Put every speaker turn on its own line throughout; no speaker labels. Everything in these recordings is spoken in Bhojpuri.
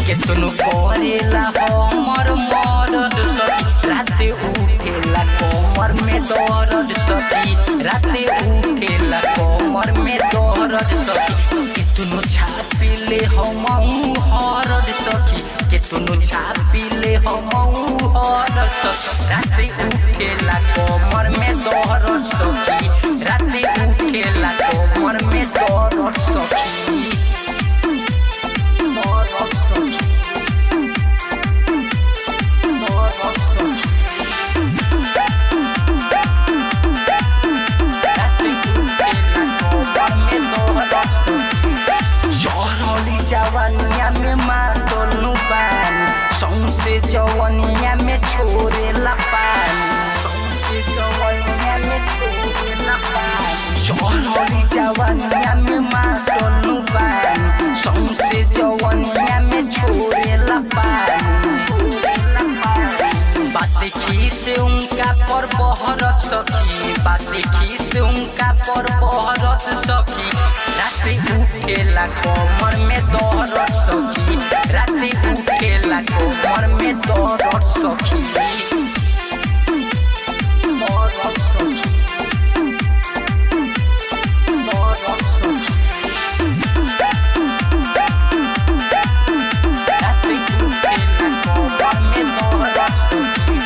केतनो करेला हमर मरद सखी राते उठेला कमर में दर्द सखी राते उठेला कमर में दर्द सखी केतनो छापिले हमहु हरद सखी केतनो छापिले हमहु हरद सखी राते उठेला कमर में दर्द सखी राते उठेला कमर में दर्द सखी जवानिया में मातलू पानी सौंसे जवानिया में छोड़ेला पानी सौंसे जवानिया में छोड़ेला पानी शहरी जवानिया में मातलू पानी सौंसे जवानिया में छोड़ेला पानी बातें खीसे उनका पर बहरत सखी बातें खीसे उनका पर बहरत सखी राते उठेला कमर में दर्द सखी राते उठेला कमर में दर्द सखी दर्द सखी दर्द सखी राते उठेला कमर में दर्द सखी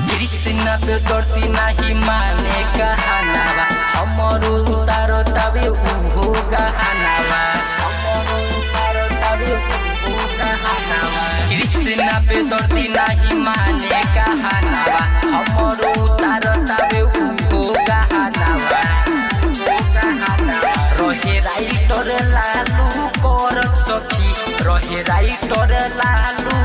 कृष्ण बेदर्दी नहीं माने कहनावा हमरो उतारो तबे उहो कहनावा हमरो उतारो तबे उहो कहनावा कृष्ण बेदर्दी नहीं माने कहनावा हमरो उतारो तबे उहो कहनावा रहे राइटर लालू करत सखी रहे राइटर लालू